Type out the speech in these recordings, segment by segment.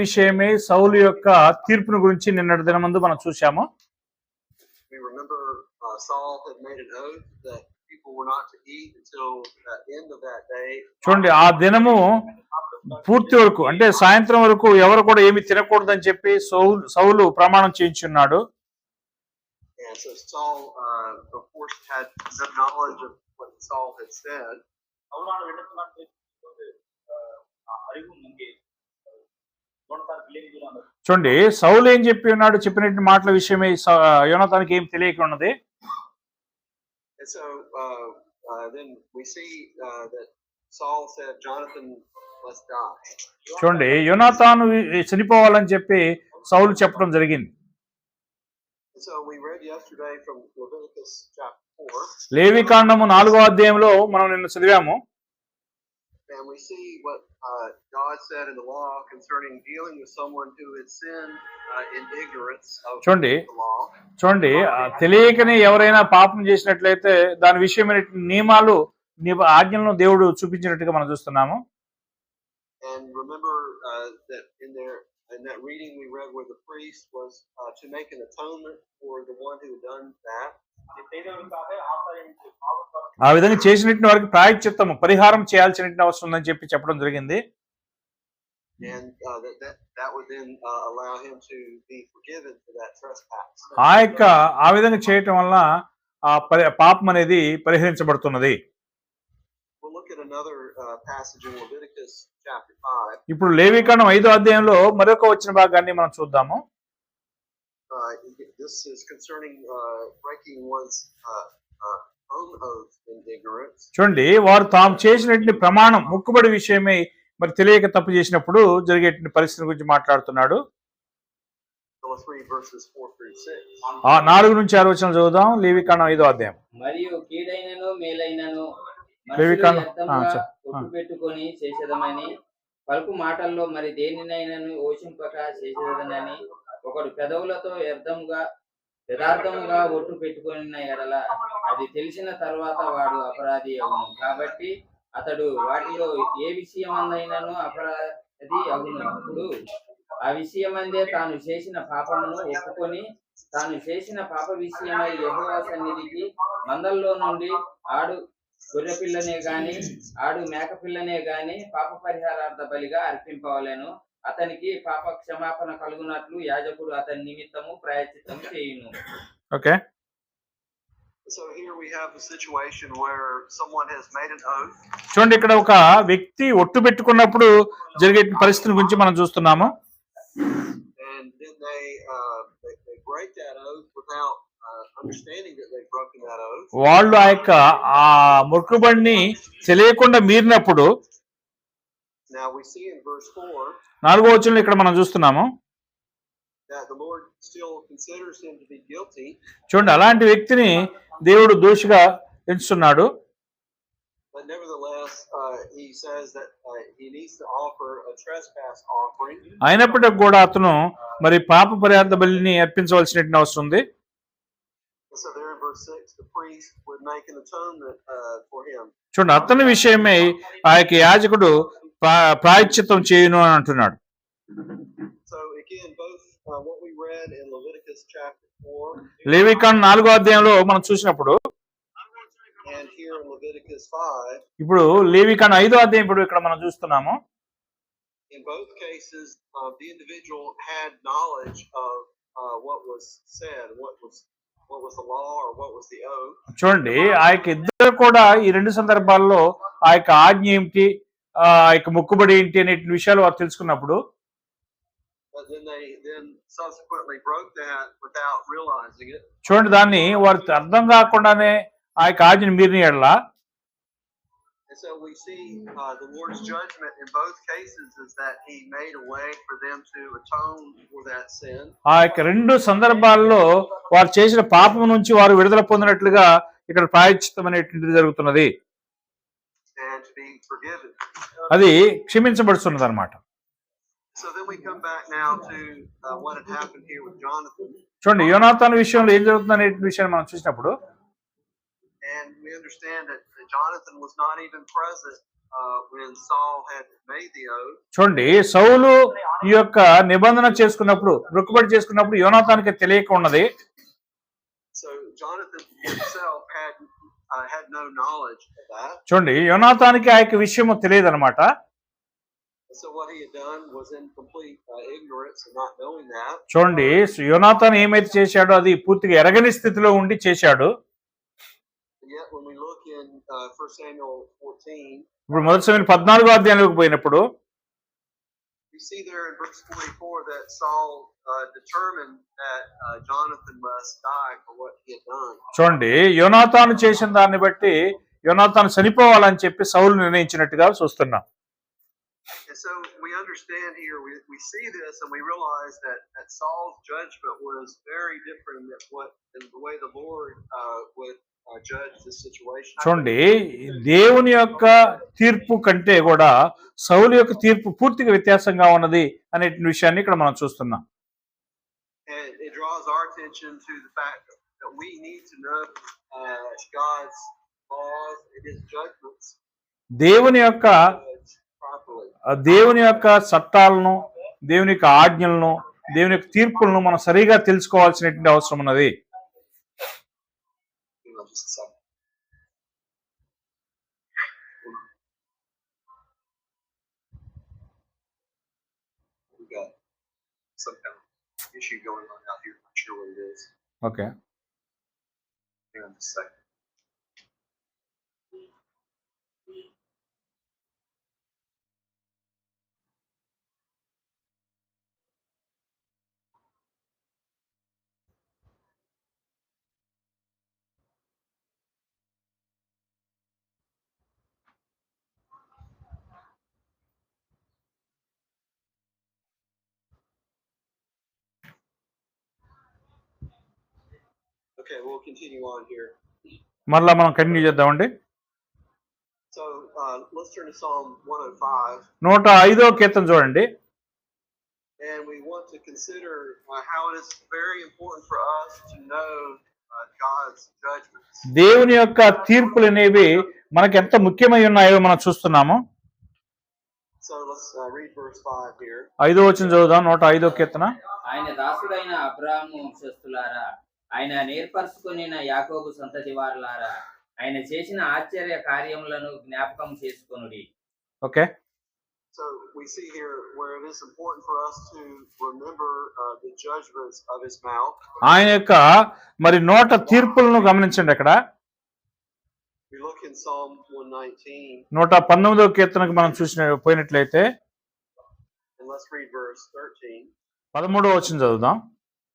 విషయమే సౌలు యొక్క తీర్పును గురించి నిన్నటి దినమందు మనం చూశాము. చూడండి, ఆ దినము పూర్తి వరకు అంటే సాయంత్రం వరకు ఎవరు కూడా ఏమి తినకూడదని చెప్పి సౌలు ప్రమాణం చేయించున్నాడు. చూడండి, సౌలు ఏం చెప్పి ఉన్నాడు, చెప్పినట్టు మాటల విషయమే యోనాతానుకి ఏం తెలియక ఉన్నది. చూడండి, యోనాతాను చనిపోవాలని చెప్పి సౌలు చెప్పడం జరిగింది. లేవికాండము 4వ అధ్యాయంలో మనం నిన్న చదివాము. And we see what God said in the law concerning dealing with someone who had sinned in ignorance of the law. చూడండి, తెలియకనే ఎవరైనా పాపం చేసినట్లయితే దాని విషయమైన నియమాలు ఆజ్ఞలను దేవుడు చూపించినట్టుగా మనం చూస్తున్నాము. And remember that in that reading we read where the priest was to make an atonement for the one who had done that. ఆ విధంగా చేసినట్టు వారికి ప్రాయశ్చిత్తము పరిహారం చేయాల్సిన అవసరం ఉందని చెప్పి చెప్పడం జరిగింది. ఆ విధంగా చేయటం వల్ల ఆ పాపం అనేది పరిహరించబడుతున్నది. ఇప్పుడు లేవికాండం 5వ అధ్యాయంలో మరొక వచ్చిన భాగాన్ని మనం చూద్దాము. This is concerning breaking one's own oath in ignorance. చూడండి, వారు తాము చేసినటువంటి ప్రమాణం మొక్కుబడి విషయమై మరి తెలియక తప్పు చేసినప్పుడు జరిగేటువంటి పరిస్థితి గురించి మాట్లాడుతున్నాడు. 4 నుంచి 6 వచనాలు చదువుదాం. లేవికాండం 5వ అధ్యాయం. మరియు కీడైనను మేలైనను పెట్టుకొని చేసేదమని పలుకు మాటల్లో మరి దేనినైనను ఓషింపక చేసేదనని ఒకడు పెదవులతో యథార్థముగా ఒట్టు పెట్టుకున్న ఎడల అది తెలిసిన తర్వాత వాడు అపరాధి అగును. కాబట్టి అతడు వాటిలో ఏ విషయమందైనను అపరాధి అగును. అప్పుడు ఆ విషయమందే తాను చేసిన పాపమును ఒప్పుకొని తాను చేసిన పాప విషయమై యెహోవా సన్నిధికి మందల్లో నుండి ఆడు గొర్రెపిల్లనే గాని ఆడు మేకపిల్లనే గాని పాప పరిహారార్థ బలిగా అర్పింపవలెను. అతనికి పాప క్షమాపణ కలుగునట్లు యాజకుడు అతని నిమిత్తము ప్రాయశ్చిత్తము చేయును. Okay, so here we have a situation where someone has made an oath. చూడండి, ఇక్కడ ఒక వ్యక్తి ఒట్టు పెట్టుకున్నప్పుడు జరిగే పరిస్థితి గురించి మనం చూస్తున్నాము. And then they break that oath without understanding that they've broken that oath. వాళ్ళు ఆ మొక్కుబడిని తెలియకుండా మీరినప్పుడు Now we see in verse 4 4వ వచనంలో ఇక్కడ మనం చూస్తున్నాము that the Lord still considers him to be guilty. చూడండి, అలాంటి వ్యక్తిని దేవుడు దోషిగా ఎంచుతున్నాడు. But nevertheless he says that he needs to offer a trespass offering. అయినప్పటికీ కూడా అతను మరి పాప పరిహారార్థ బలిని అర్పించవలసిన అవసరం ఉంది. So there in verse 6 the priest would make an atonement for him. చూడండి, అతని విషయమై ఆ యొక్క యాజకుడు ప్రాయశ్చిత్తం చేయును అని అంటున్నాడు. So again both what we read in Leviticus chapter 4 లేవికాండం 4వ అధ్యాయంలో మనం చూసినప్పుడు and here in Leviticus 5 ఇప్పుడు లేవికాండం 5వ అధ్యాయం ఇప్పుడు ఇక్కడ మనం చూస్తున్నాము. In both cases the individual had knowledge of what was said, what was the law or what was the oath. చూడండి, ఆ యొక్క ఇద్దరు కూడా ఈ 2 సందర్భాల్లో ఆ యొక్క ఆజ్ఞ ఏమిటి, ఆ యొక్క మొక్కుబడి ఏంటి అనే విషయాలు వారు తెలుసుకున్నప్పుడు చూడండి, దాన్ని వారు అర్థం కాకుండానే ఆ యొక్క ఆజ్ఞని మీరిన ఎడల ఆ యొక్క 2 సందర్భాల్లో వారు చేసిన పాపం నుంచి వారు విడుదల పొందినట్లుగా ఇక్కడ ప్రాయశ్చిత్తం అనేటువంటిది జరుగుతున్నది. అది క్షమించబడుతున్నది అన్నమాట. చూడండి, యోనాతాను విషయంలో ఏం జరుగుతుంది అనే విషయాన్ని మనం చూసినప్పుడు when Saul had made the oath. చూడండి, సౌలు ఈ యొక్క నిబంధన చేసుకున్నప్పుడు మొక్కుబడి చేసుకున్నప్పుడు యోనాతానికి తెలియక ఉన్నది. So Jonathan himself had no knowledge of that. చూడండి, యోనాతానికి ఆ యొక్క విషయము తెలియదు అనమాట. So what he had done was in complete ignorance and not knowing that. చూడండి, యోనాతాన్ ఏమైతే చేశాడో అది పూర్తిగా ఎరగని స్థితిలో ఉండి చేశాడు. And yet when we look in 1 Samuel 14, ఇప్పుడు మొదటి సమయంలో 14వ అధ్యాయంలోకి పోయినప్పుడు you see there in verse 44 that Saul determined that Jonathan must die for what he had done. చూడండి, యోనాతాను చేసిన దాన్ని బట్టి యోనాతాను చనిపోవాలని చెప్పి సౌలు నిర్ణయించినట్టుగా చూస్తున్నాం. And so we understand here, we see this and we realize that Saul's judgment was very different than the way the Lord would judge this situation. చూడండి, దేవుని యొక్క తీర్పు కంటే కూడా సౌలు యొక్క తీర్పు పూర్తిగా వ్యత్యాసంగా ఉన్నది అనే విషయాన్ని ఇక్కడ మనం చూస్తున్నాం. And it draws our attention to the fact that we need to know God's laws and His judgments దేవుని యొక్క properly. దేవుని యొక్క చట్టాలను, దేవుని యొక్క ఆజ్ఞలను, దేవుని యొక్క తీర్పులను మనం సరిగా తెలుసుకోవాల్సినటువంటి అవసరం ఉన్నది. Hang on just a second. We got some kind of issue going on out here. I'm not sure what it is. Okay, Hang on just a second. Okay, we'll continue on here. మరలా మనం continue చేద్దామండి. So let's turn to Psalm 105, 105వ కీర్తన చూడండి. and we want to consider how it is very important for us to know God's judgments. దేవుని యొక్క తీర్పులు అనేవి మనకు ఎంత ముఖ్యమై ఉన్నాయో మనం చూస్తున్నాము. So let's read verse 5 here. 5వ వచనం చదువుదాం. 105వ కీర్తన. ఆయన దాసుడైన అబ్రాహాము వంశస్థులారా, ఆయన నేర్పరచుకొనిన యాకోబు సంతతి వారులారా, ఆయన చేసిన ఆశ్చర్య కార్యములను జ్ఞాపకం చేసుకొనుడి. Okay, So we see here where it is important for us to remember the judgments of His mouth. ఆయన యొక్క మరి నోట తీర్పులను గమనించండి. అక్కడ We look in Psalm 119, 119వ కీర్తనకు మనం పోయినట్లయితే and let's read verse 13. 13వ వచనం చదువుదాం.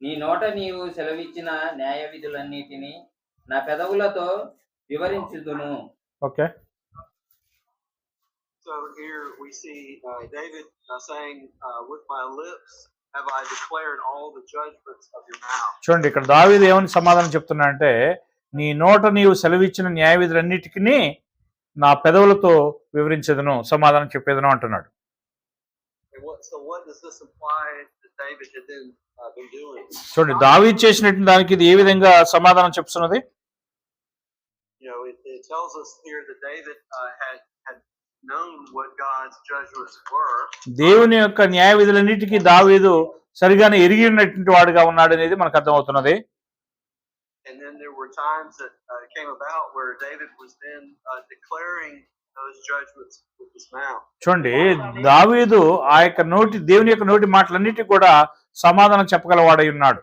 నీ నోట నీవు సెలవిచ్చిన న్యాయ విధులన్నిటినీ నా పెదవులతో వివరించుదును. Okay, So here we see David saying, with my lips have I declared all the judgments of your mouth. చూడండి, ఇక్కడ దావీదు ఏమని సమాధానం చెప్తున్నాడంటే, నీ నోట నీవు సెలవిచ్చిన న్యాయ విధులన్నిటికీ నా పెదవులతో వివరించదును, సమాధానం చెప్పేదను అంటున్నాడు. And so what does this imply that David had then been doing? చూడండి, దావీదు చేసినట్టు దానికి ఇది ఏ విధంగా సమాధానం చెప్తున్నది? You know, it tells us here that David had known what God's judgments were. దేవుని యొక్క న్యాయ విధులన్నిటికీ దావీదు సరిగానే ఎరిగి ఉన్నటువంటి వాడుగా ఉన్నాడు అనేది మనకు అర్థమవుతున్నది. And then there were times that came about where David was then declaring those judgments with his mouth. చూడండి, దావీదు ఆ యొక్క దేవుని యొక్క నోటి మాటలన్నిటికీ కూడా సమాధానం చెప్పగలవాడై ఉన్నాడు.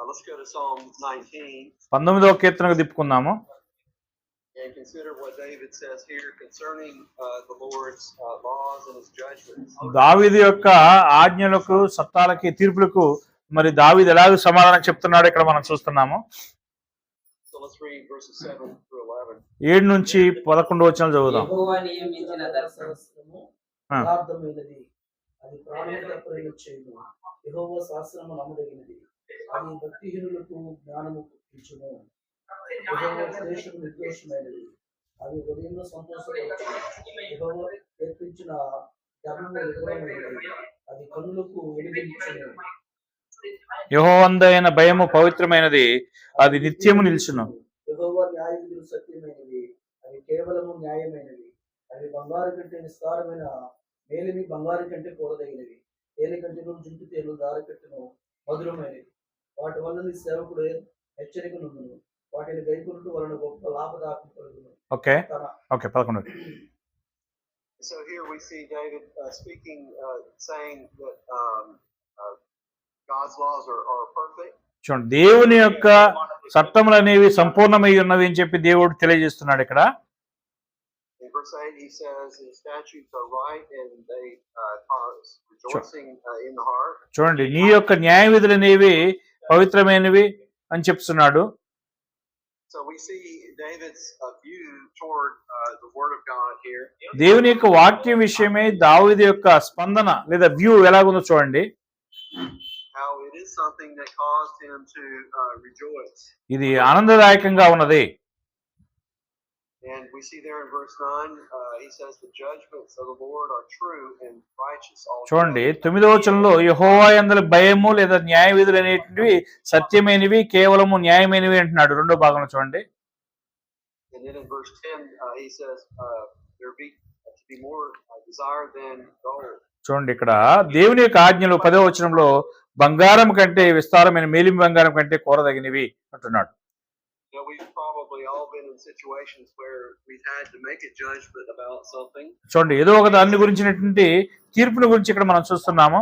Let's go to Psalm 19. 19వ కీర్తనకు తిప్పుకుందాము. And consider what David says here concerning the Lord's laws and His judgments. దావీదు యొక్క ఆజ్ఞలకు, చట్టాలకి, తీర్పులకు మరి దావీదు ఎలాగ సమాధానం చెప్తున్నాడు ఇక్కడ మనం చూస్తున్నాము. So let's read verses 7 through 11. 7 నుంచి 11 వచనాలు చదువుదాం. యెహోవా నియమించిన ధర్మశాస్త్రము యథార్థమైనది, అది ప్రాణములకు చేయును. యెహోవా శాస్త్రము నమ్మదగినది, అది భక్తిహీనులకు జ్ఞానము పుట్టించును. యెహోవా ఉపదేశము నిర్దోషమైనది, అది ఉదయంలో సంతోషపరచును. యెహోవా నేర్పించిన ధర్మము విఫలమైనది, అది కన్నులకు వెలుగునిచ్చును. యెహోవాందైన భయము పవిత్రమైనది, అది నిత్యము నిలుచును. యెహోవా న్యాయ విధులు సత్యమైనవి, అవి కేవలము న్యాయమైనవి, అవి బంగారు కంటే నిస్సారమైన మేలిమి బంగారం కంటే కూరదగినవి, తేనె కంటేను జుంటు తేలు దారకట్టును మధురమైనవి. వాటి వల్ల నీ సేవకుడు హెచ్చరిక నుండును, వాటిని గైకొనుట వలన గొప్ప లాభదాయకం కలుగును. ఓకే తన okay 11. So here we see David speaking, saying that God's laws are perfect. చూడండి, దేవుని యొక్క చట్టములు అనేవి సంపూర్ణమై ఉన్నవి అని చెప్పి దేవుడు తెలియజేస్తున్నాడు ఇక్కడ. In verse 8 he says his statutes are right and they cause rejoicing in the heart. చూడండి, నీ యొక్క న్యాయ విధులు అనేవి పవిత్రమైనవి అని చెప్తున్నాడు. So we see David's view toward the word of God here. దేవుని యొక్క వాక్యం విషయమే దావీదు యొక్క స్పందన లేదా వ్యూ ఎలాగుందో చూడండి. How it is something that caused him to rejoice. ఇది ఆనందదాయకంగా ఉన్నది. And we see there in verse 9, he says the judgments of the Lord are true and righteous altogether. చూడండి, 9వ వచనంలో యెహోవా యందు భయము లేదా న్యాయ విధులు అనేటివి సత్యమైనవి, కేవలము న్యాయమైనవి అంటున్నాడు. రెండో భాగంలో చూడండి. And then in verse 10 he says there be to be more desired than gold. చూడండి, ఇక్కడ దేవుని యొక్క ఆజ్ఞలు 10వ వచనంలో బంగారం కంటే విస్తారమైన మేలిమి బంగారం కంటే కోరదగినవి అంటున్నాడు. You know, we've probably all been in situations where we've had to make a judgment about something. చూడండి, ఏదో ఒక దాని గురించినటువంటి తీర్పుల గురించి ఇక్కడ మనం చూస్తున్నాము.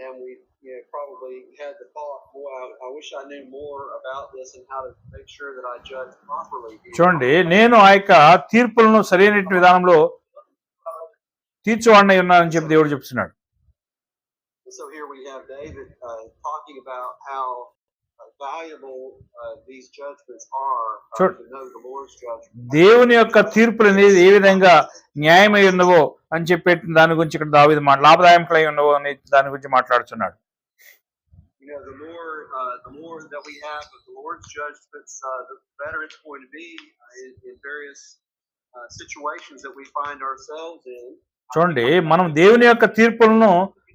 And we probably had the thought, boy, I wish I knew more about this and how to make sure that I judge properly. చూడండి, నేను ఆ యొక్క తీర్పులను సరైన విధానంలో తీర్చువాడినై ఉన్నానని చెప్పి దేవుడు చెప్తున్నాడు. So here we have David talking about how valuable these judgments are to know the Lord's judgment. దేవుని యొక్క తీర్పులు అనేది ఏ విధంగా న్యాయమై ఉన్నవో అని చెప్పే దాని గురించి ఇక్కడ దావీదు లాభదాయకమై ఉన్నవో అనే దాని గురించి మాట్లాడుతున్నాడు. You know, the more that we have of the Lord's judgments, the better it's going to be in various situations that we find ourselves in. చూడండి, మనం దేవుని యొక్క తీర్పులను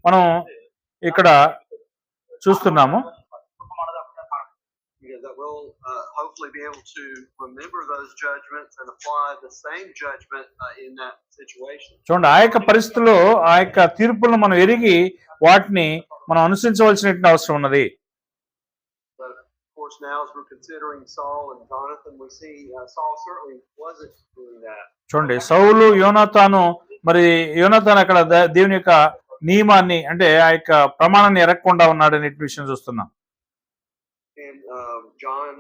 మనం ఇక్కడ చూస్తున్నాము. That we'll hopefully be able to remember those judgments and apply the same judgment in that situation. చూడండి, ఆ యొక్క పరిస్థితుల్లో ఆ యొక్క తీర్పులను మనం ఎరిగి వాటిని మనం అనుసరించవలసిన అవసరం ఉన్నది. But of course, now as we're considering Saul and Jonathan, we see Saul certainly wasn't doing that. చూడండి, సౌలు యోనాతాను, మరి యోనాతాను అక్కడ దేవుని యొక్క నియమాన్ని అంటే ఆ యొక్క ప్రమాణాన్ని ఎరగకుండా ఉన్నాడు అనే విషయం చూస్తున్నాం. In John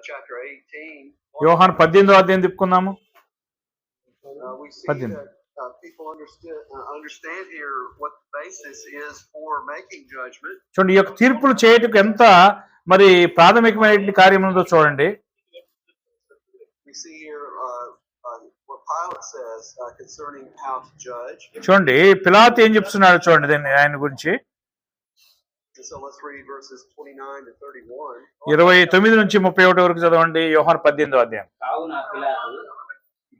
chapter 18, యోహాను 18వ అధ్యాయం తిప్పుకుందాము. we see 18. that people understand here what the basis is for making judgment. చూడండి, ఈ యొక్క తీర్పులు చేయటకు ఎంత మరి ప్రాథమికమైన కార్యం ఉందో చూడండి. We see here what Pilate says concerning how to judge. చూడండి, పిలాతు ఏం చెప్తున్నాడు చూడండి దీన్ని ఆయన గురించి. So let's read verses 29 to 31. 29 నుంచి 31 వరకు చదవండి. యోహాను 18వ అధ్యాయం. కావున పిలాతు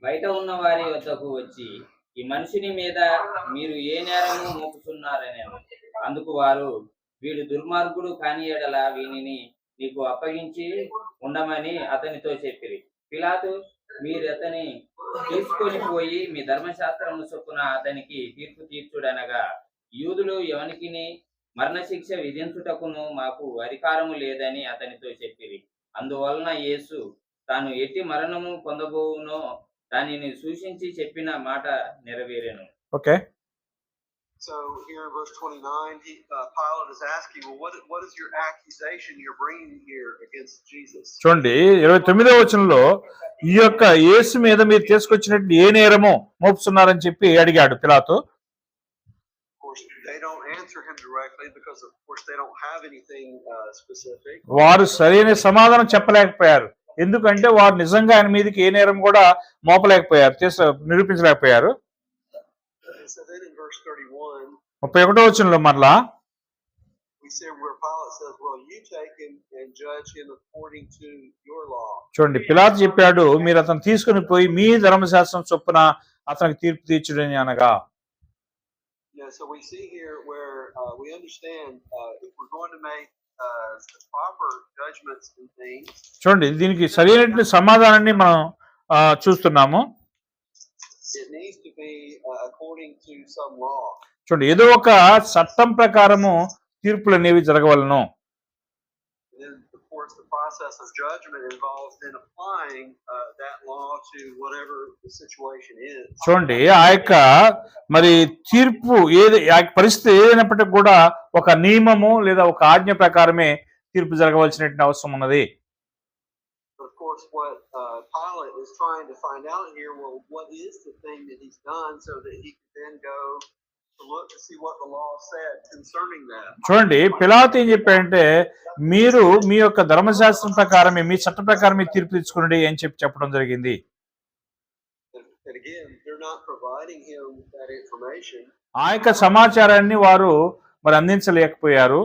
బయట ఉన్న వారి వద్దకు వచ్చి, ఈ మనిషిని మీద మీరు ఏ నేరము మోపుతున్నారని. అందుకు వారు, వీడు దుర్మార్గుడు కాని ఎడల వీనిని నీకు అప్పగించి ఉండమని అతనితో చెప్పిరి. పిలాతు, మీరు అతని తీసుకొని పోయి మీ ధర్మశాస్త్రము చొప్పున అతనికి తీర్పు తీర్చుడనగా, యూదులు ఎవనికిని మరణశిక్ష విధించుటకును మాకు అధికారము లేదని అతనితో చెప్పిరి. అందువలన యేసు తాను ఎట్టి మరణము పొందబోవునో దానిని సూచించి చెప్పిన మాట నెరవేరెను. Okay. So here in verse 29, Pilate is asking, well, what is your accusation you're bringing here against Jesus? చూడండి, 29వ వచనంలో ఈ యొక్క యేసు మీద మీరు తీసుకొచ్చినట్టు ఏ నేరమో మోపుతున్నారని చెప్పి అడిగాడు పిలాతు. Of course, they don't answer him directly because, of course, they don't have anything specific. వారు సరైన సమాధానం చెప్పలేకపోయారు. ఎందుకంటే వారు నిజంగా ఆయన మీదకి ఏ నేరం కూడా మోపలేకపోయారు, నిరూపించలేకపోయారు. So then in verse 31, 31వ వచనంలో మరలా we see where Pilate says, well, you take him and judge him according to your law. చూడండి, పిలాతు చెప్పాడు, మీరు అతను తీసుకుని పోయి మీ ధర్మశాస్త్రం చొప్పున అతనికి తీర్పు తీర్చుడని అనగా. Yeah, so we see here where we understand if we're going to make the proper judgments and things. చూడండి, దీనికి సరైన సమాధానాన్ని మనం చూస్తున్నాము. it needs to be according to some law. చూడండి, ఏదో ఒక చట్టం ప్రకారము తీర్పులు అనేవి జరగవలను. And then, of course, the process of judgment involves in applying that law to whatever the situation is. చూడండి, ఆ యొక్క మరి తీర్పు ఏది ఆ యొక్క పరిస్థితి ఏదైనప్పటికీ కూడా ఒక నియమము లేదా ఒక ఆజ్ఞ ప్రకారమే తీర్పు జరగవలసినటువంటి అవసరం ఉన్నది. Of course, what Pilate is trying to find out here, well, what is the thing that he's done, so that he can then go to look to see what the law said concerning that. చూడండి, పిలాతు ఏం చెప్పాడంటే, మీరు మీ యొక్క ధర్మశాస్త్రం ప్రకారమే, మీ చట్ట ప్రకారమే తీర్పు తెచ్చుకోండి అని చెప్పడం జరిగింది. And again, they're not providing him that information. ఆ యొక్క సమాచారాన్ని వారు మరి అందించలేకపోయారు.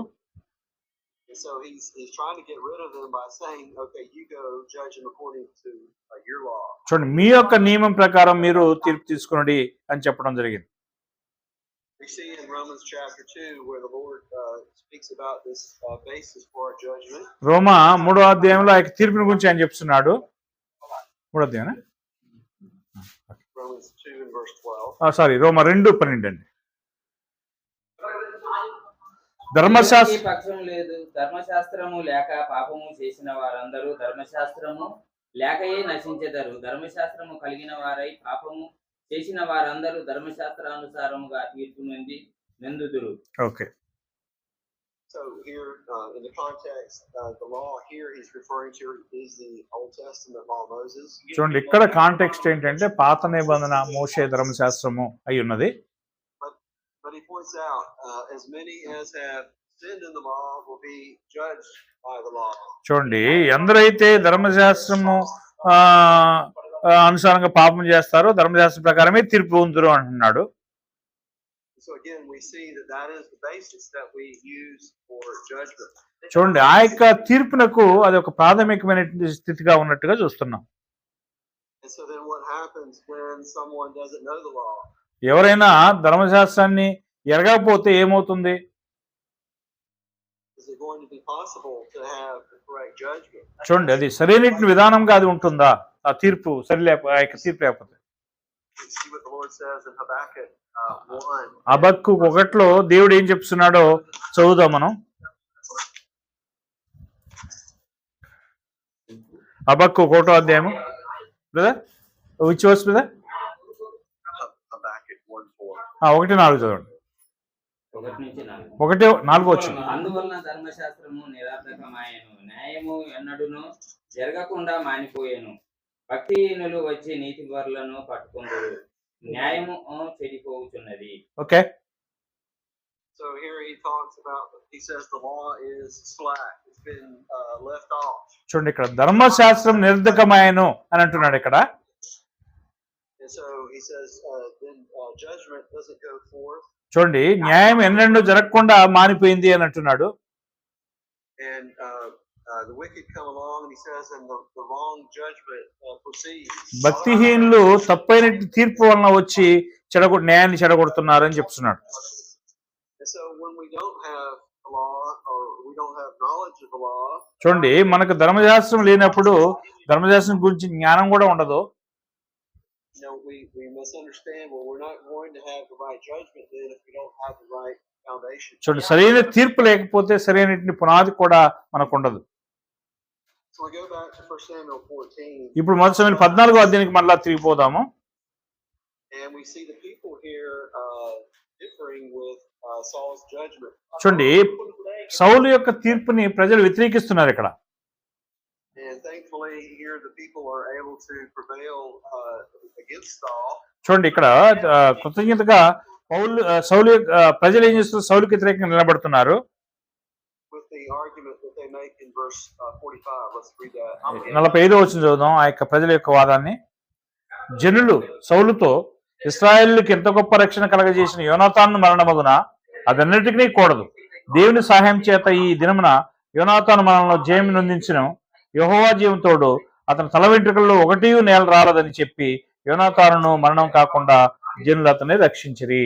And so he's trying to get rid of them by saying, okay, you go judge him according to your law. చూడండి, మీ యొక్క నియమం ప్రకారం మీరు తీర్పు తీసుకోండి అని చెప్పడం జరిగింది. We see in Romans chapter 2 where the Lord speaks about this basis for our judgment. రోమా 3వ అధ్యాయంలో ఆ యొక్క తీర్పుని గురించి ఆయన చెప్తున్నాడు. 3వ అధ్యాయం Romans 2 and verse 12. సారీ, రోమా 2:12 అండి. ధర్మశాస్త్ర పక్షం లేదు, ధర్మశాస్త్రము లేక పాపము చేసిన వారందరూ ధర్మశాస్త్రము లేకయే నశించెదరు. ధర్మశాస్త్రము కలిగిన వారై పాపము చేసిన వారందరూ ధర్మశాస్త్రానుసారముగా తీర్పు నుండి నిందుదురు. Okay. So here in the context, the law here he's referring to is the Old Testament law of Moses. చూడండి, ఇక్కడ కాంటెక్స్ట్ ఏంటంటే పాత నిబంధన మోషే ధర్మశాస్త్రము అయి ఉన్నది. But he points out, as many as have sinned in the law will be judged by the law. చూడండి, ఎందరైతే ధర్మశాస్త్రము అనుసారంగా పాపం చేస్తారో ధర్మశాస్త్రం ప్రకారమే తీర్పు పొందుతారు అంటున్నాడు. So again, we see that is the basis that we use for judgment. చూడండి, ఆ యొక్క తీర్పునకు అది ఒక ప్రాథమికమైన స్థితిగా ఉన్నట్టుగా చూస్తున్నాం. And so then what happens when someone doesn't know the law? ఎవరైనా ధర్మశాస్త్రాన్ని ఎరగకపోతే ఏమవుతుంది? Is it going to be possible to have the correct judgment? చూడండి, అది సరైన విధానంగా అది ఉంటుందా? ఆ తీర్పు ఆ యొక్క తీర్పు లేకపోతే. See what the Lord says in Habakkuk 1. హబక్కు 1లో దేవుడు ఏం చెప్తున్నాడో చదువుదాం మనం. హబక్కు 1వ అధ్యాయము brother, which verse brother? Habakkuk 1:4. 1:4 చదవండి. 1:4 వచ్చింది. అందువలన ధర్మశాస్త్రము నిరర్థకమాయెను, న్యాయము ఎన్నడును జరగకుండా మానిపోయెను. భక్తిహీనులు వచ్చి నీతిపరులను పట్టుకొందురు, న్యాయము చెడిపోవుచున్నది. Okay. So here he says the law is slack. It's been left off. చూడండి, ఇక్కడ ధర్మశాస్త్రం నిరర్ధకమాయెను అని అంటున్నాడు ఇక్కడ. And so he says then judgment doesn't go forth. చూడండి, న్యాయం ఎన్నడూ జరగకుండా మానిపోయింది అని అంటున్నాడు. And the wicked come along, and he says, and the wrong judgment proceeds. భక్తిహీనులు తప్పైన తీర్పు వలన వచ్చి న్యాయాన్ని చెడగొడుతున్నారు అని చెప్తున్నాడు. And so when we don't have the law, or we don't have knowledge of the law, చూడండి, మనకు ధర్మశాస్త్రం లేనప్పుడు ధర్మశాస్త్రం గురించి జ్ఞానం కూడా ఉండదు. we misunderstand. Well, we're not going to have the right judgment then if we don't have the right foundation. చూడండి, సరైన తీర్పు లేకపోతే సరైన పునాది కూడా మనకు ఉండదు. So we go back to 1 Samuel 14. ఇప్పుడు 1 సమూయేలు 14వ అధ్యాయానికి మళ్ళా తిరిగిపోదాము. And we see the people here differing with Saul's judgment. చూడండి, సౌలు యొక్క తీర్పుని ప్రజలు వ్యతిరేకిస్తున్నారు ఇక్కడ. And thankfully here the people are able to prevail against Saul. చూడండి, ఇక్కడ కృతజ్ఞతగా సౌలు ప్రజలు ఏం చేస్తున్నారు? సౌలుకి వ్యతిరేకంగా నిలబడుతున్నారు. With the argument that they make in verse 45. Let's read that. 45వ వచనం చదువుదాం ఆ యొక్క ప్రజల యొక్క వాదాన్ని. జనులు సౌలుతో, ఇశ్రాయేలుకి ఎంత గొప్ప రక్షణ కలగజేసిన యోనాతాను మరణమగున అదన్నిటికీ కూడదు. దేవుని సహాయం చేత ఈ దినమున యోనాతాను మరణంలో జయం నొందించిన యెహోవా జీవంతోడు అతని తల వెంట్రుకల్లో ఒకటి నేల రాలదని చెప్పి యోనాతానును మరణం కాకుండా జనులు అతన్ని రక్షించిరి.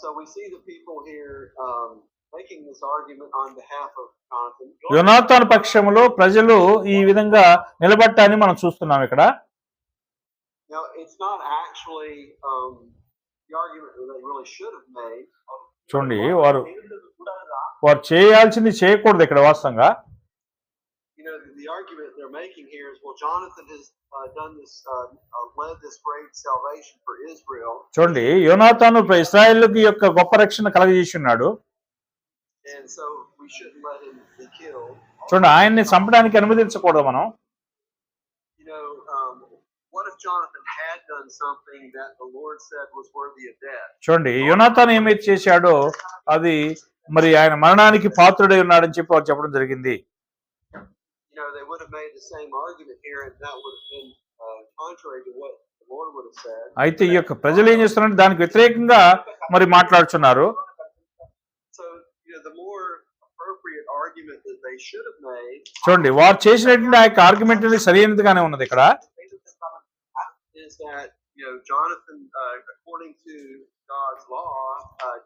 So we see the people here making this argument on behalf of Jonathan. యోనాతాను పక్షంలో ప్రజలు ఈ విధంగా నిలబట్టాన్ని మనం చూస్తున్నాం ఇక్కడ. Now, it's not actually the argument that they really should have made. చూడండి, వారు చేయాల్సింది చేయకూడదు ఇక్కడ వాస్తవంగా. You know, the argument they're making here is, well, Jonathan has done this, led this great salvation for Israel. చూడండి, యోనాతాను ఇశ్రాయేలుకి యొక్క గొప్ప రక్షణ కలగజేసి ఉన్నాడు. And so we shouldn't let him be killed. చూడండి, ఆయన్ని చంపడానికి అనుమతించకూడదు మనం. You know, what if Jonathan had done something that the Lord said was worthy of death? చూడండి, యోనాతాను ఏమైతే చేశాడో అది మరి ఆయన మరణానికి పాత్రుడై ఉన్నాడని చెప్పి వారు చెప్పడం జరిగింది. You know, they would have made the same argument here, and that would have been contrary to what the Lord would have said. అయితే ఈ యొక్క ప్రజలు ఏం చేస్తున్నారంటే దానికి వ్యతిరేకంగా మరి మాట్లాడుతున్నారు. So, you know, the more appropriate argument that they should have made చూడండి, వారు చేసినటువంటి ఆ యొక్క ఆర్గ్యుమెంట్ అనేది సరైనదిగానే ఉన్నది ఇక్కడ. is that, you know, Jonathan, according to God's law,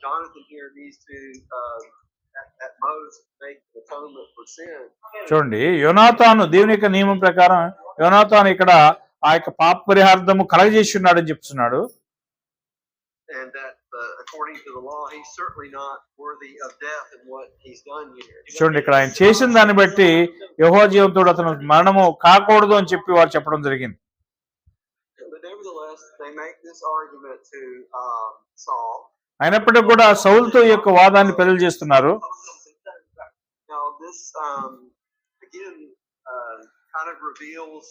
Jonathan here needs to at most make atonement for sin. చూడండి, యోనాతాను దేవుని యొక్క నియమం ప్రకారం యోనాతాను ఇక్కడ ఆ యొక్క పాప పరిహార్థము కలగజేసి ఉన్నాడని చెప్తున్నాడు. And that according to the law, he's certainly not worthy of death in what he's done here. చూడండి, ఇక్కడ ఆయన చేసిన దాన్ని బట్టి యెహోవా జీవంతోడు అతను మరణము కాకూడదు అని చెప్పి వారు చెప్పడం జరిగింది. But nevertheless, they make this argument to Saul. అయినప్పటికీ కూడా సౌలుతో ఈ యొక్క వాదాన్ని ప్రజలు చేస్తున్నారు. Now this again kind of reveals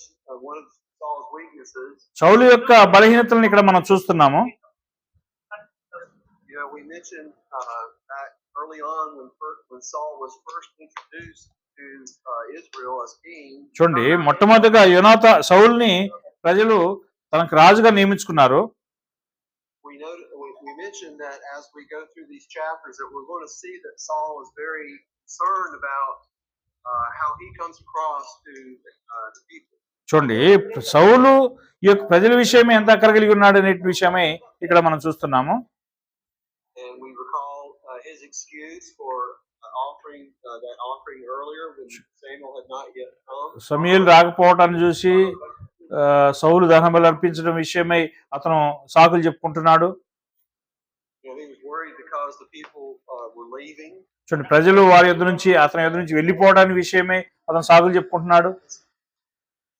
one of Saul's weaknesses. సౌలు యొక్క బలహీనతలను ఇక్కడ మనం చూస్తున్నాము. You know, we mentioned back early on when Saul was first introduced to Israel as king. చూడండి, మొట్టమొదటిగా సౌలుని ప్రజలు తనకు రాజుగా నియమించుకున్నారు. We mentioned that as we go through these chapters that we're going to see that Saul is very concerned about how he comes across to the people. చూడండి, సౌలు ఈ యొక్క ప్రజల విషయమే ఎంత అక్కర కలిగి ఉన్నాడు అనే విషయమే ఇక్కడ మనం చూస్తున్నాము. And we recall his excuse for offering that offering earlier when Samuel had not yet come. సమూయేలు రాకపోవటాన్ని చూసి సౌలు దహనబలి అర్పించడం విషయమై అతను సాకులు చెప్పుకుంటున్నాడు. You know, he was worried because the people were leaving. చూడండి, ప్రజలు వారి యొద్ద నుంచి అతని యొద్ద నుంచి వెళ్ళిపోవడానికి విషయమై అతను సాకులు చెప్పుకుంటున్నాడు.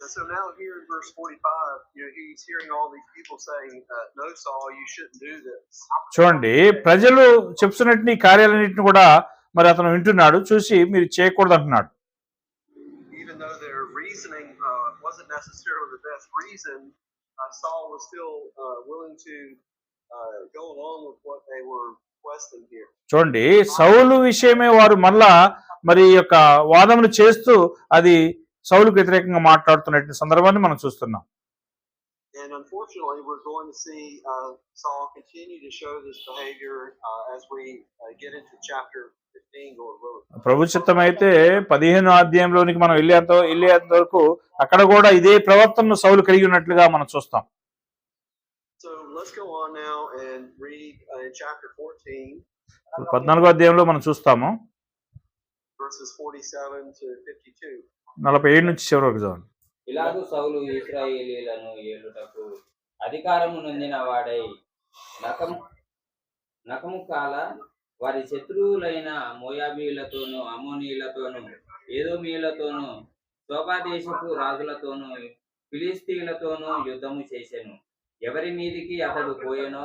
And so now here in verse 45, you know, he's hearing all these people saying, "No, Saul, you shouldn't do this." చూడండి, ప్రజలు చెప్తున్నట్టు ఈ కార్యాలన్నింటిని కూడా మరి అతను వింటున్నాడు, చూసి మీరు చేయకూడదు అంటున్నాడు. Even though their reasoning wasn't necessarily the best reason, Saul was still willing to go along with what they were requesting here. చూడండి, సౌలు విషయమే వారు మళ్ళా మరి యొక్క వాదములు చేస్తూ అది సౌలుకు వ్యతిరేకంగా మాట్లాడుతున్న సందర్భాన్ని మనం చూస్తున్నాం. And unfortunately, we're going to see Saul continue to show this behavior as we get into chapter 15, Lord willing. ప్రభు చిత్తమైతే 15వ అధ్యాయంలోనికి మనం వెళ్ళేంత వరకు అక్కడ కూడా ఇదే ప్రవర్తనను సౌలు కలిగి ఉన్నట్లుగా మనం చూస్తాం. So let's go on now and read in chapter 14. 14వ అధ్యాయంలో మనం చూస్తాము verses 47 to 52. 47 నుంచి చివరి వరకు చదవండి. ఇలాగూ సౌలు ఇశ్రాయేలీయులను ఏలుటకు అధికారము నొందిన వాడై నకము కాల వారి శత్రువులైన మోయాబీలతోనూ అమ్మోనీయులతోనూ ఏదోమీయులతోనూ శోభాదేశపు రాజులతోనూ ఫిలిస్తీయులతోనూ యుద్ధము చేసెను. ఎవరి మీదికి అతడు పోయెనో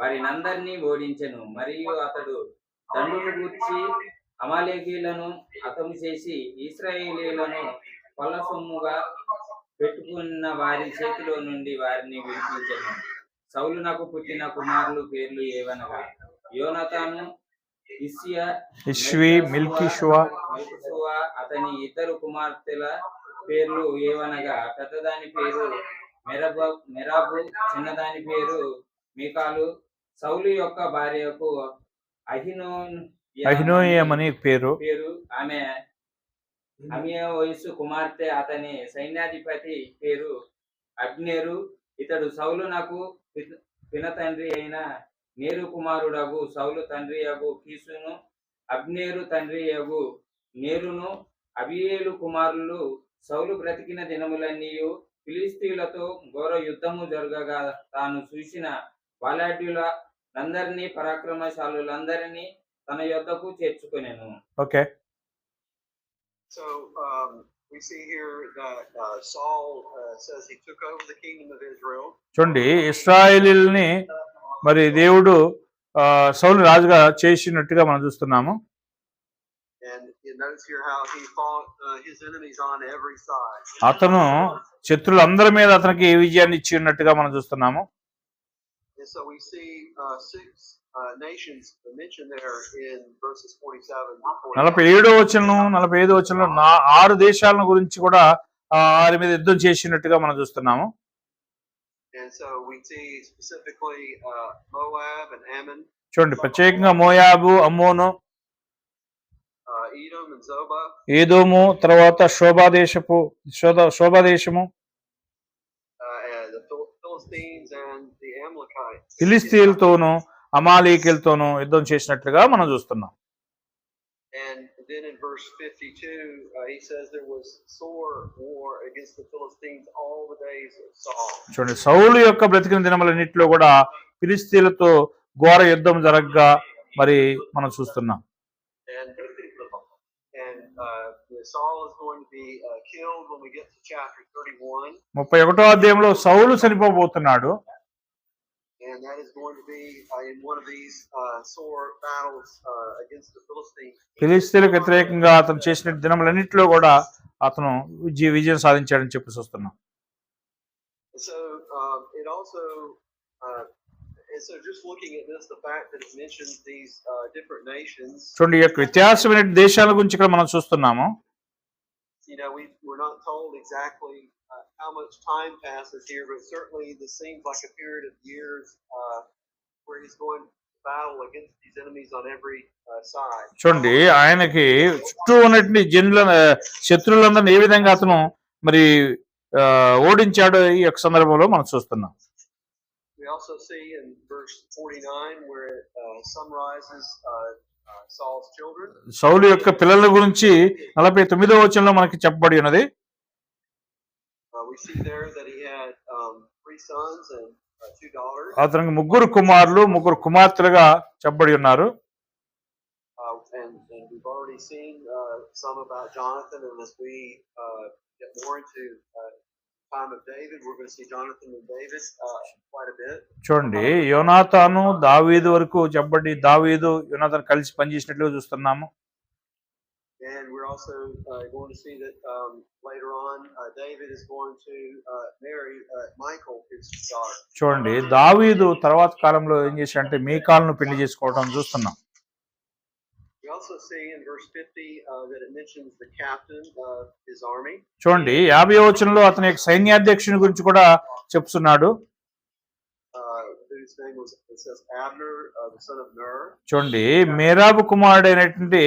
వారినందరినీ ఓడించెను. మరియు అతడు దండును గూర్చి అమాలేకీయులను హతము చేసి ఇశ్రాయేలీయులను కొల్ల సొమ్ముగా పెట్టుకున్న వారి చేతిలో నుండి వారిని విడిపించెను. సౌలునకు పుట్టిన కుమారులు పేర్లు ఏవనగా యోనాతాను, ఇష్వి, మెల్కీషువ. అతని ఇద్దరు కుమార్తెల పేర్లు ఏవనగా పెద్దదాని పేరు మెరాబు, చిన్నదాని పేరు మీకాలు. సౌలు యొక్క భార్యకు అహినోయమని పేరు. ఆమె వయస్సు కుమార్తె. అతని సైన్యాధిపతి పేరు అబ్నేరు. ఇతడు సౌలునకు పిన తండ్రి అయిన నేరు కుమారుడగు సౌలు తండ్రి అగు కీసును అబ్నేరు తండ్రి యగు నేరును అబియేలు కుమారులు సౌలు బ్రతికిన దినములన్నీయు ఫిలిస్తీయులతో ఘోర యుద్ధము జరగగా తాను చూసిన బలాఢ్యులందరినీ పరాక్రమశాలులందరినీ తన యొద్దకు చేర్చుకొనెను. Okay. So we see here that Saul says he took over the kingdom of Israel. చూడండి, ఇశ్రాయేలీయుల్ని మరి దేవుడు సౌలు రాజుగా చేసినట్టుగా మనం చూస్తున్నాము. And you notice here how he fought his enemies on every side. అతను శత్రులందరి మీద అతనికి ఏ విజయాన్ని ఇచ్చి ఉన్నట్టుగా మనం చూస్తున్నాము. And so we see six nations mentioned there in verses 47. 47వ వచనం 45వ వచనంలో 6 దేశాలను గురించి కూడా వారి మీద యుద్ధం చేసినట్టుగా మనం చూస్తున్నాము. And so we see specifically Moab and Ammon. చూడండి, ప్రత్యేకంగా మోయాబు, అమ్మోను, Edom and Zobah. ఏదోము, తర్వాత శోభాదేశము, The Philistines and the Amalekites. ఫిలిస్తీయులతోనూ అమాలేకీయులతోనూ యుద్ధం చేసినట్లుగా మనం చూస్తున్నాం. And then in verse 52, he says there was sore war against the Philistines all the days of Saul. చూడండి, సౌలు యొక్క బ్రతికిన దినములన్నింటిలో కూడా ఫిలిస్తీయులతో ఘోర యుద్ధం జరగగా మరి మనం చూస్తున్నాం. And Saul is going to be killed when we get to chapter 31. 31వ అధ్యాయంలో సౌలు చనిపోబోతున్నాడు. And that is going to be in one of these sore battles against the Philistines. ఫిలిస్తీయులకు వ్యతిరేకంగా అతను చేసిన దినములన్నింటిలో కూడా అతను విజయం సాధించాడని చెప్పి చూస్తున్నాం. So it also and so just looking at this, the fact that it mentions these different nations. చూడండి, ఈ యొక్క వ్యత్యాసమైన దేశాల గురించి ఇక్కడ మనం చూస్తున్నాము. You know, we're not told exactly how much time passes here, but certainly this seems like a period of years where he's going to battle against these enemies on every side. చూడండి, ఆయనకి చుట్టూ ఉన్నటువంటి శత్రువులందరినీ ఏ విధంగా అతను మరి ఓడించాడో ఈ యొక్క సందర్భంలో మనం చూస్తున్నాం. We also see in verse 49 where it summarizes Saul's children. సౌలు యొక్క పిల్లల గురించి 49వ వచనంలో మనకి చెప్పబడి ఉన్నది. We see there that he had 3 sons and 2 daughters. అతనికి 3 కుమారులు 3 కుమార్తెలుగా చెప్పబడి ఉన్నారు. And we've already seen some about Jonathan, and as we get more into time of David, we're going to see Jonathan and David quite a bit. చూడండి, యోనాతాను దావీదు వరకు చెప్పబడి దావీదు యోనాతాను కలిసి పనిచేసినట్లుగా చూస్తున్నాము. And we're also going to see that later on David is going to marry Michal, his daughter. చూడండి, దావీదు తర్వాత కాలంలో ఏం చేశాడంటే మీకాలును పెళ్లి చేసుకోవడం చూస్తున్నాం. We also see in verse 50 that it mentions the captain of his army. చూడండి, 50వ వచనంలో అతని యొక్క సైన్యాధ్యక్షుని గురించి కూడా చెప్తున్నాడు. Whose name was, it says Abner, the son of Ner. చూడండి, మేరాబు కుమారుడైనటువంటి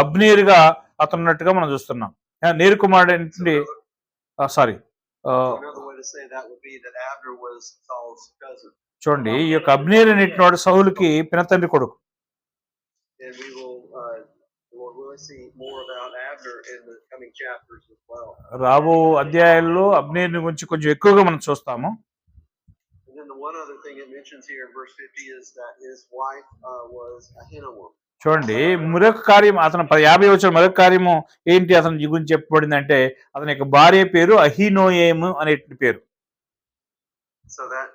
అబ్నేరుగా అతను ఉన్నట్టుగా మనం చూస్తున్నాం. నేరు కుమారుడైనటువంటి Another way to say that would be that Abner was Saul's cousin. చూడండి, ఈ యొక్క అబ్నేరు అనేటువంటి సౌలుకి పినతండ్రి కొడుకు. And we'll really see more about Abner in the coming chapters as well. రాబో అధ్యాయాల్లో అబ్నేరుని గురించి కొంచెం ఎక్కువగా మనం చూస్తాము. And then the one other thing it mentions here in verse 50 is that his wife was Ahinoam. చూడండి, మరొక కార్యం అతను 50వ వచనం మరొక కార్యము ఏంటి అతని గురించి చెప్పబడింది అంటే అతని యొక్క భార్య పేరు అహీనోయేము అనే పేరు. So that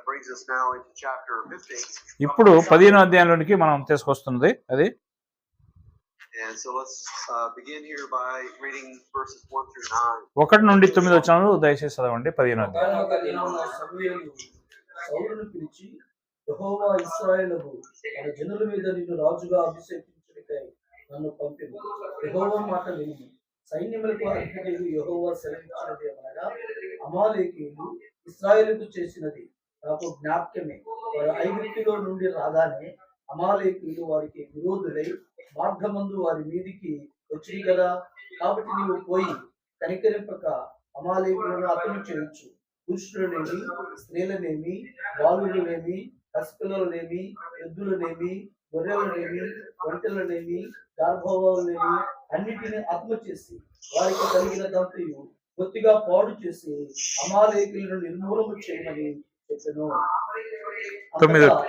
brings us now into chapter 15. ఇప్పుడు 15వ అధ్యాయంలోనికి మనం తీసుకొస్తున్నది అది. And so let's begin here by reading verses 1 through 9. 1 నుండి 9 వచనాలు దయచేసి చదవండి. 15వ అధ్యాయం. ఒకనొక దినమున సమూయేలు సౌలును పిలిచి, యెహోవా ఇశ్రాయేలుకు తన జనుల మీద నిన్ను రాజుగా అభిషేకించుటకై నన్ను పంపిను. యెహోవా మాట విని సైన్యములకు అధిపతియగు యెహోవా సెలవిచ్చినది ఏమనగా, అమాలేకీయులు ఇశ్రాయేలుకు చేసినది నాకు జ్ఞాపకమే. వారు ఐగుప్తులో నుండి రాగానే అమాలేకీయులు వారికి విరోధులై మార్గమందు వారి మీదికి వచ్చింది కదా. కాబట్టి నీవు పోయి కనికరింపక అమాలేకులను హతము చేయొచ్చు. పురుషులనేమి, స్త్రీలనేమి, బాలులనేమి, పసిపిల్లలనేమి, ఎద్దులనేమి, గొర్రెలనేమి, ఒంటెలనేమి, గర్భవాలనేమి అన్నిటిని హతము చేసి వారికి కలిగిన దంతయు బొత్తిగా పాడు చేసి అమాలేకులను నిర్మూలము చేయమని చెప్పెను. తొమ్మిది. అంతటా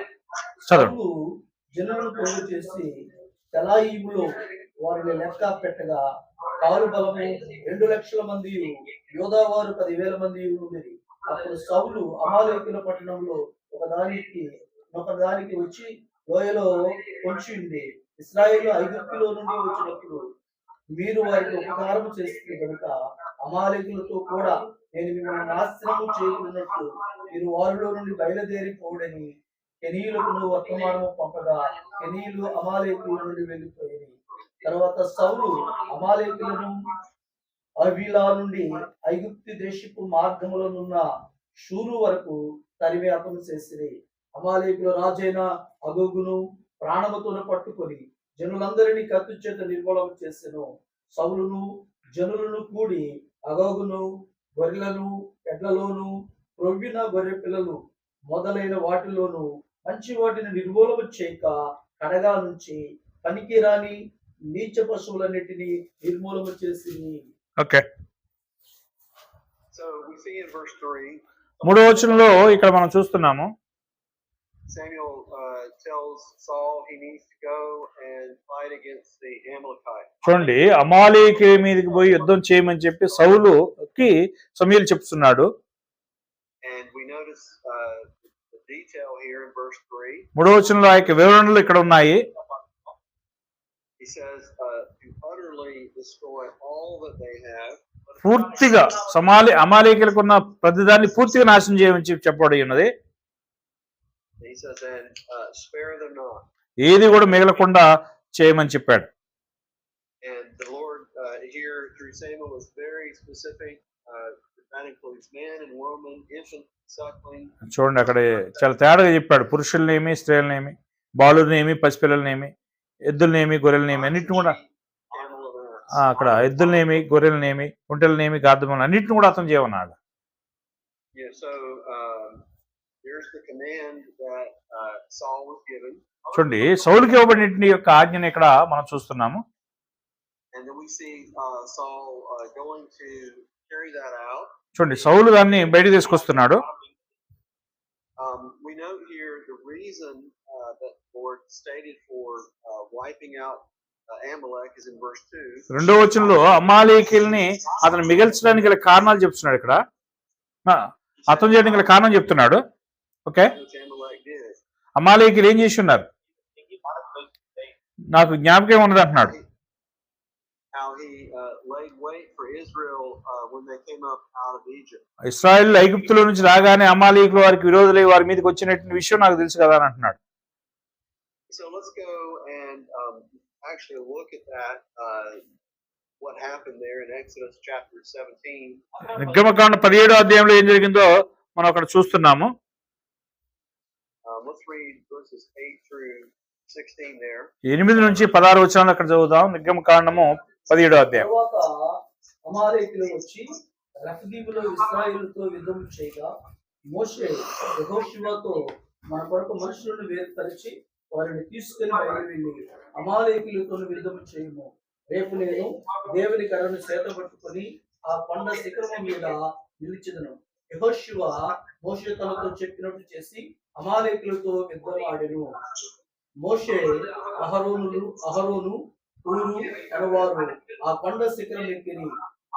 చదవండి. సౌలు జనులను పోగు చేసి తెలాయిములో వారిని లెక్క పెట్టగా కారు బలము 2,00,000 మంది, యోధావారు 10,000 మంది ఉండేది. అప్పుడు సౌలు అమాలేకుల పట్టణంలో ఒకదానికి వచ్చి లోయలో పొంచి ఉంది. ఇశ్రాయేలు ఐగుప్తులో నుండి వచ్చినప్పుడు మీరు వారికి ఉపకారం చేస్తే కనుక అమాలేకులతో కూడా నేను మిమ్మల్ని నాశనము చేయకున్నట్లు మీరు వారిలో నుండి బయలుదేరిపోవడని కెనీయులకు వర్తమానము పంపగా కెనీయులు అమాలేకుల నుండి వెళ్ళిపోయింది. తర్వాత సౌలు అమాలేకులను అవిలా నుండి ఐగుప్తు దేశపు మార్గములనున్న షూరు వరకు తరిమి హతము చేసిరి. అమాలేకుల రాజైన అగోగును ప్రాణముతోను పట్టుకొని జనులందరినీ కత్తి చేత నిర్మూలన చేసెను. సౌలును జనులను కూడి అగోగును గొర్రెలను, ఎడ్లలోను, ప్రొవ్విన గొర్రె పిల్లలు మొదలైన వాటిలోను మంచి వాటిని నిర్మూలన చేయక కడగా నుంచి పనికిరాని నీచ పశువులన్నిటిని నిర్మూలన చేసింది. Okay, So we see in verse 3, 3వ వచనంలో ఇక్కడ మనం చూస్తున్నాము Samuel tells Saul he needs to go and fight against the Amalekites. చూడండి, అమాలేకీ మీదకి పోయి యుద్ధం చేయమని చెప్పి సౌలుకి సమూయేలు చెప్తున్నాడు. And we notice the detail here in verse 3. 3వ వచనంలో ఆ యొక్క వివరణలు ఇక్కడ ఉన్నాయి. He says to utterly destroy all that they have. పూర్తిగా అమాలేకీలకు ఉన్న ప్రతిదాన్ని పూర్తిగా నాశనం చేయమని చెప్పి చెప్పబడి ఉన్నది. He says and spare them not. ఏది కూడా మిగలకుండా చేయమని చెప్పాడు. And the Lord here through Samuel is very specific. That includes men and women, infant, suckling. చూడండి, అక్కడ చాలా తేడాగా చెప్పాడు. పురుషులనేమి, స్త్రీలనేమి, బాలునేమి, పసిపిల్లలనేమి, ఎద్దులనేమి, గొర్రెలనేమి అన్నిటిని కూడా, అక్కడ ఎద్దులనేమి, గొర్రెలనేమి, ఒంటెలనేమి, గార్ధములను అన్నిటిని కూడా అతను చేయమన్నాడు. Yeah, so here's the command that Saul was given. చూడండి, సౌలుకి ఇవ్వబడిన యొక్క ఆజ్ఞను ఇక్కడ మనం చూస్తున్నాము. And then we see Saul going to carry that out. చూడండి, సౌలు దాన్ని బయట తీసుకొస్తున్నాడు. We note here the reason that the Lord stated for wiping out Amalek is in verse 2. 2వ వచనంలో అమాలేకీల్ని అతను మిగల్చడానికి గల కారణాలు చెప్తున్నాడు. ఇక్కడ అతను చేయడానికి గల కారణం చెప్తున్నాడు. Okay, Which Amalek did. అమాలేకీలు ఏం చేసి ఉన్నారు నాకు జ్ఞాపకం ఉన్నది అంటున్నాడు. How he laid wait for Israel when they came up out of Egypt. ఇశ్రాయేలు ఐగుప్తులో నుంచి రాగానే అమాలేకీలు వారికి విరోధులై వారి మీదకి వచ్చినటువంటి విషయం నాకు తెలుసు కదా అని అంటున్నాడు. So let's go and actually look at that. What happened there in Exodus chapter 17. నిర్గమకాండ 17వ అధ్యాయంలో ఏం జరిగిందో మనం అక్కడ చూస్తున్నాము. Let's read verses 8 through 16 there. 8 నుంచి 16 వచనాలు అక్కడ చదువుదాం. నిర్గమకాండము 17వ అధ్యాయం. తర్వాత అమాలేకులు వచ్చి రఫీదీములో ఇశ్రాయేలుతో యుద్ధం చేయగా మోషే యెహోషువతో మన కొరకు మనుషులను వేరుపరిచి వారిని తీసుకుని బయలువెళ్ళి అమాలేకులతో యుద్ధం చేయము. రేపు నేను దేవుని కర్రను చేతబట్టుకొని ఆ కొండ శిఖరము మీద నిలిచెదను. యెహోషువ మోషే తనతో చెప్పినట్టు చేసి అమాలేకులతో యుద్ధం ఆడెను. మోషే అహరోను ఊరు అనవారు ఆ కొండ శిఖరం ఎక్కిరి.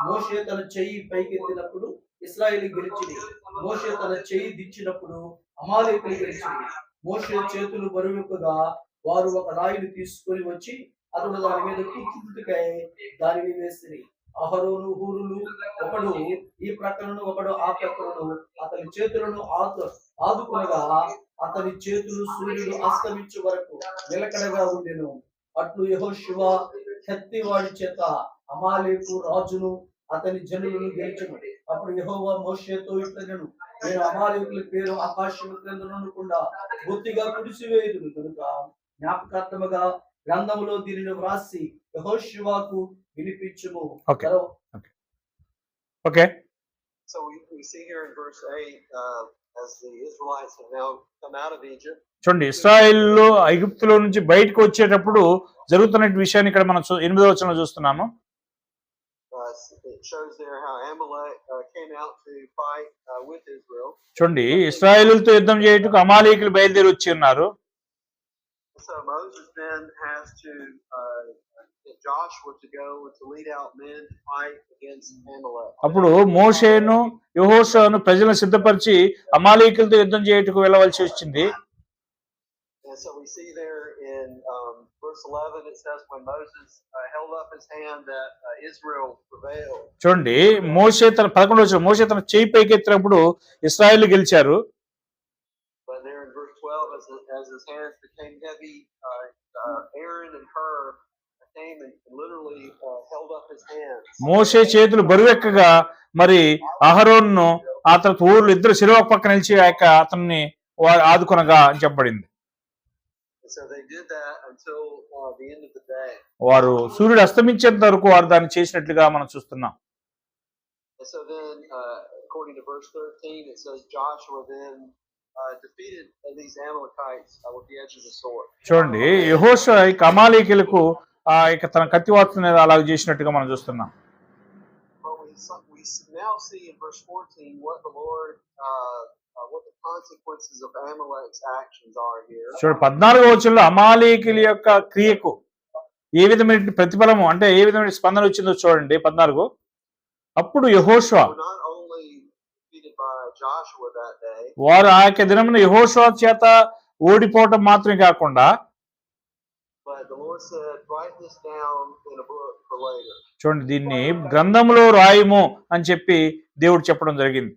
మోషే తన చెయ్యి పైకెత్తినప్పుడు ఇశ్రాయేలు గెలిచింది. మోషే తన చెయ్యి దించినప్పుడు అమాలేకులు గెలిచింది. మోషే చేతులు బరువెక్కుగా వారు ఒక రాయిని తీసుకొని వచ్చి అతడు దాని మీద కూర్చుంటుకై దానిని వేసిరి. అహరోను హూరులు ఒకడు ఈ ప్రక్కలను ఒకడు ఆ ప్రక్కలను అతని చేతులను ఆదుకొనగా అతని చేతులు సూర్యుడు అస్తమించే వరకు నిలకడగా ఉండెను. అట్లు యెహోషువ కత్తివాడి చేత అమాలేకు రాజును అతని జనులను గెలిచెను. అప్పుడు యెహోవా మోషేతో ఇట్లనెను, నేను అమాలేకుల పేరు ఆకాశము క్రింద నుండకుండా బొత్తిగా కుడిసివేయుదును కనుక జ్ఞాపకార్థముగా గ్రంథములో దీనిని వ్రాసి యెహోషువకు వినిపించుము. Okay, So we see here in verse 8 as the Israelites have now come out of Egypt. చూడండి, ఇశ్రాయేలు ఐగుప్తులో నుంచి బయటకు వచ్చేటప్పుడు జరుగుతున్న విషయాన్ని ఇక్కడ మనం 8వ వచనంలో చూస్తున్నాము. It shows there how Amalek came out to fight with Israel. చూడండి, ఇశ్రాయేలుతో యుద్ధం చేయుటకు అమాలేకీయులు బయలుదేరి వచ్చి ఉన్నారు. So Moses then has to get Joshua to go to lead out men to fight against Amalek. అప్పుడు మోషేను యెహోషువను ప్రజలను సిద్ధపరిచి అమాలేకీయులతో యుద్ధం చేయుటకు వెళ్ళవలసి వచ్చింది. And so we see there in verse 11, it says when Moses held up his hand that Israel prevailed. చూడండి, మోషే తన 11వ వచనం, మోషే తన చేయి పైకెత్తినప్పుడు ఇశ్రాయేలు గెలిచారు. But there in verse 12, as his hands became heavy, Aaron and Hur came and literally held up his hands. మోషే చేతులు బరువెక్కగా మరి అహరోన్ను ఆ తర్వాత ఊర్లు ఇద్దరు శిలువ పక్కన నిలిచి అతన్ని ఆదుకొనగా అని చెప్పబడింది. So they did that until the end of the day. వారు సూర్యుడు అస్తమించేంత వరకు వారు దాన్ని చేసినట్లుగా మనం చూస్తున్నాం. And so then, according to verse 13, it says Joshua then defeated these Amalekites with the edge of the sword. చూడండి, యెహోషువ ఈ అమాలేకీయులకు తన కత్తివాతను అలా చేసినట్టుగా మనం చూస్తున్నాం. But we now see in verse 14 what the Lord what the consequences of Amalek's actions are here. చూడండి, 14వ వచనంలో అమాలేకీయుల యొక్క క్రియకు ఏ విధమైన ప్రతిఫలము అంటే ఏ విధమైన స్పందన వచ్చిందో చూడండి. 14 అప్పుడు యెహోషువ Not only defeated by Joshua that day, వారు ఆ యొక్క దినమున యెహోషువ చేత ఓడిపోవటం మాత్రమే కాకుండా but the Lord said, write this down in a book for later. చూడండి, దీన్ని గ్రంథంలో రాయము అని చెప్పి దేవుడు చెప్పడం జరిగింది.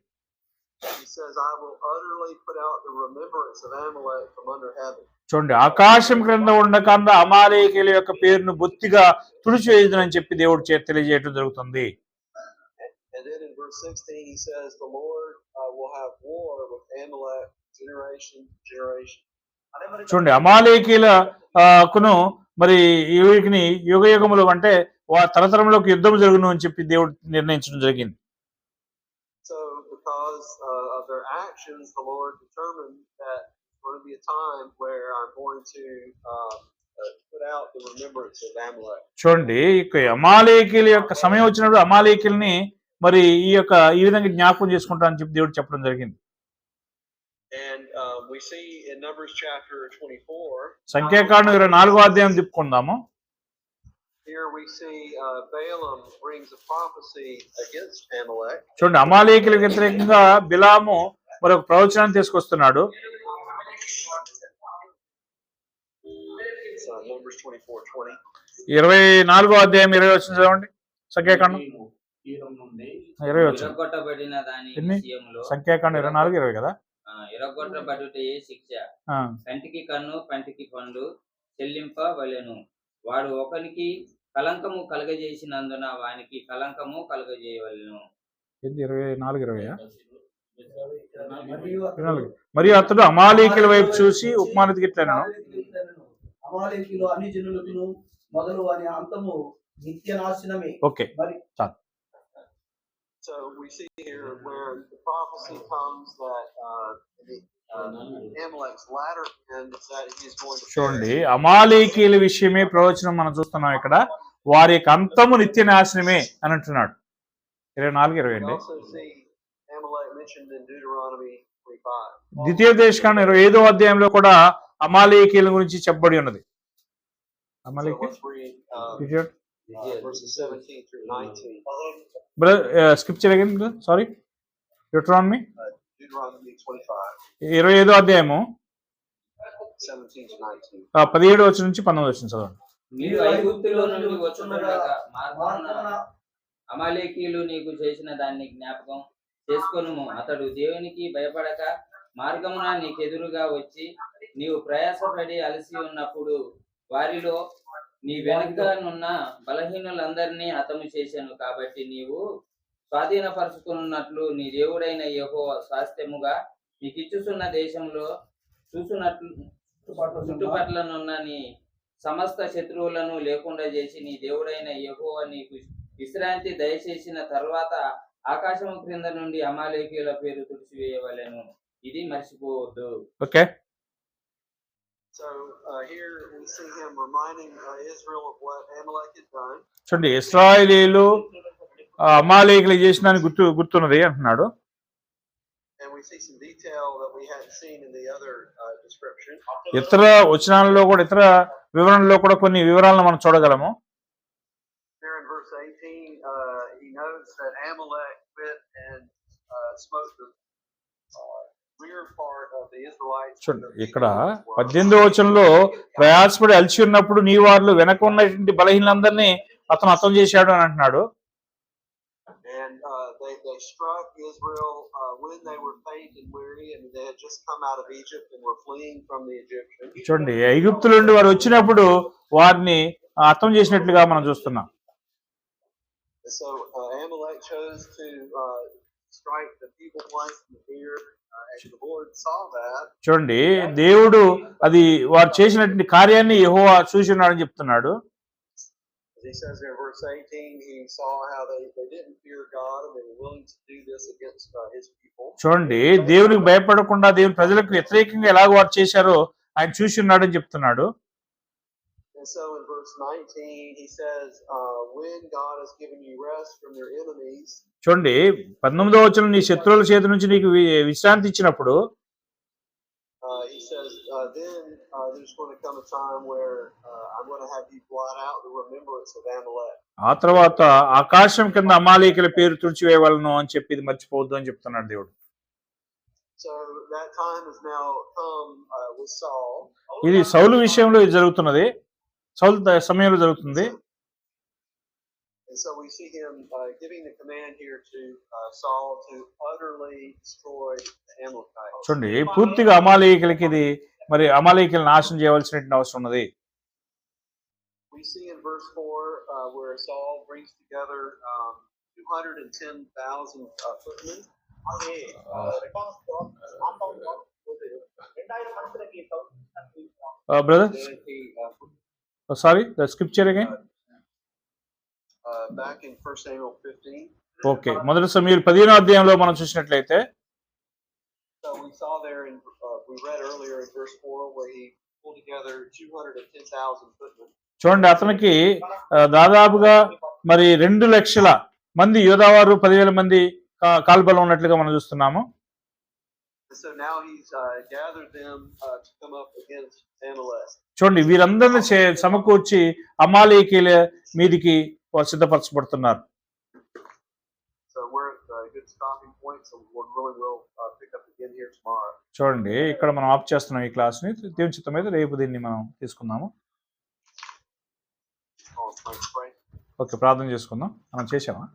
He says, I will utterly put out the remembrance of Amalek from under heaven. చూడండి, ఆకాశం క్రింద ఉండకుండా అమాలేకీయుల యొక్క పేరును బొత్తిగా తుడిచివేయుదునని చెప్పి దేవుడు తెలియజేయడం జరుగుతుంది. And then in verse 16 he says, the Lord will have war with Amalek generation to generation. చూడండి, అమాలేకీయులకును మరి వీరికి యుగ యుగములు అంటే తరతరంలోకి యుద్ధం జరుగును అని చెప్పి దేవుడు నిర్ణయించడం జరిగింది. So because of their actions, the Lord determined that it's going to be a time where I'm going to put out the remembrance of Amalek. చూడండి, అమాలేకీయుల యొక్క సమయం వచ్చినప్పుడు అమాలేకీయుల్ని మరి ఈ విధంగా జ్ఞాపకం చేసుకుంటానని చెప్పి దేవుడు చెప్పడం జరిగింది. And we see in Numbers chapter 24. సంఖ్యాకాండం 24వ అధ్యాయం తిప్పుకుందాము. Here we see Balaam brings a prophecy against Amalek. చూడండి, అమాలేకీయులకు వ్యతిరేకంగా బిలాము మరి ఒక ప్రవచనాన్ని తీసుకొస్తున్నాడు. Numbers 24:20. 24వ అధ్యాయం 20 వచనం చదవండి. సంఖ్యాకాండం 20 వచనం. ఇరగొట్టబడిన దాని ఎన్ని? విషయంలో సంఖ్యాకాండం 24, 20 కదా. ఇరగొట్టబడుటయే శిక్ష, ఆ, కంటికి కన్ను పంటికి పండు చెల్లింపవలెను. వాడు ఒకనికి కలంకము కలగజేసినందున వానికి కలంకము కలగజేయవలెను. 24, 20. మరియు మరియు అతడు అమాలేకీయుల వైపు చూసి ఉపమానతికి ఇట్లనెను, అమాలేకీయులు అన్ని జనులకును మొదలు వారి అంతము నిత్య నాశనమే. ఓకే, మరి చాలు. So we see here where the prophecy comes that Amalek's latter end is that he is going to చూడండి, అమాలేకీయుల విషయమే ప్రవచనం మనం చూస్తున్నాం ఇక్కడ. వారి యొక్క అంతము నిత్య నాశనమే అని అంటున్నాడు. 24, 20 We అండి. also see Amalek mentioned in Deuteronomy 25. ద్వితీయోపదేశకాండం 25వ అధ్యాయంలో కూడా అమాలేకీయుల గురించి చెప్పబడి ఉన్నది. So అమాలేకీ let's read verses 17 through 19. Scripture again, sorry, Deuteronomy Deuteronomy 25, 25వ అధ్యాయము 17 to 19. 17వ వచనం నుంచి 19వ వచనం చదవండి. మీరు ఐగుప్తులో నుండి వచ్చుండగా మార్గమున అమాలేకీయులు నీకు చేసిన దాన్ని జ్ఞాపకం చేసుకొనుము. అతడు దేవునికి భయపడక మార్గమున నీకెదురుగా వచ్చి నీవు ప్రయాసపడి అలసి ఉన్నప్పుడు వారిలో నీ వెనుకనున్న బలహీనులందరినీ హతము చేశాను. కాబట్టి నీవు స్వాధీనపరుచుకున్నట్లు నీ దేవుడైన యెహోవా స్వాస్థ్యముగా నీకిచ్చుచున్న దేశంలో చూసునట్లు చుట్టుపట్లనున్న నీ సమస్త శత్రువులను లేకుండా చేసి నీ దేవుడైన యెహోవా నీకు విశ్రాంతి దయచేసిన తర్వాత ఆకాశము క్రింద నుండి అమాలేకీయుల పేరు తుడిచివేయవలెను. ఇది మర్చిపోవద్దు. Okay, So here we see him reminding Israel of what Amalek had done. చూడండి ఇశ్రాయేలీలు అమాలేకులు చేసిన గుర్తున్నది అంటున్నాడు. And we see some detail that we hadn't seen in the other description. ఇతర వచనాలలో కూడా ఇతర వివరణలో కూడా కొన్ని వివరాలను మనం చూడగలము. There in verse 18, he notes that Amalek went and smote the rear part of the Israelites. చూడండి ఇక్కడ 18వ వచనంలో ప్రయాసపడి అలసి ఉన్నప్పుడు నీ వారిలో వెనక ఉన్నటువంటి బలహీనందరినీ అతను హతం చేశాడు అని అంటున్నాడు. And they struck Israel when they were faint and weary, and they had just come out of Egypt and were fleeing from the Egyptians. చూడండి ఐగుప్తు నుండి వారు వచ్చినప్పుడు వారిని హతం చేసినట్లుగా మనం చూస్తున్నాం. So Amalek chose to strike the people once in the ear, and the Lord saw that. చూడండి దేవుడు అది వారు చేసినటువంటి కార్యాన్ని యెహోవా చూస్తున్నాడని చెప్తున్నాడు. He says in verse 18, he saw how they didn't fear God and they were willing to do this against his people. చూడండి దేవునికి భయపడకుండా దేవుని ప్రజలకు వ్యతిరేకంగా ఎలాగ వారు చేశారో ఆయన చూసి ఉన్నాడని చెప్తున్నాడు. And so in verse 19, he says, when God has given you rest from your enemies. చూడండి 19వ వచనం నీ శత్రువుల చేతి నుంచి నీకు విశ్రాంతి ఇచ్చినప్పుడు He says, then there's going to come a time where I'm going to have you blot out the remembrance of Amalek. ఆ తర్వాత ఆకాశం కింద అమాలేకుల పేరు తుడిచివేయవలను అని చెప్పి ఇది మర్చిపోవద్దు అని చెప్తున్నాడు దేవుడు. So that time has now come with Saul. ఇది సౌలు విషయంలో ఇది జరుగుతున్నది, సౌలు సమయంలో జరుగుతుంది. And so we see him giving the command here to Saul to utterly destroy the Amalekites. చూడండి పూర్తిగా అమాలేకులకి ఇది మరి అమాలేకులను నాశనం చేయవలసిన అవసరం ఉన్నది. We see in verse 4 where Saul brings together 210,000 footmen. Brother Then he, sorry the scripture again. back in 1 Samuel 15. Okay, మొదటి సమూయేలు 15వ అధ్యాయంలో మనం చూసినట్లయితే So we saw there, we read earlier in verse 4 where he pulled together 210,000 footmen. చూడండి అతనికి దాదాపుగా మరి 2 లక్షల మంది యోధావారు 10,000 మంది కాల్బలం ఉన్నట్లుగా మనం చూస్తున్నాము. So now he's gathered them to come up against Amalek. చూడండి వీరందరినీ సమకూర్చి అమాలేకీల మీదికి వారు సిద్ధపరచబడుతున్నారు. So we're at a good stopping point, so we'll pick up again here tomorrow. చూడండి ఇక్కడ మనం ఆఫ్ చేస్తున్నాం ఈ క్లాస్ని. దేవుని చిత్తం మీద రేపు దీన్ని మనం తీసుకుందాము. ఓకే, ప్రార్థన చేసుకుందాం. మనం చేసామా?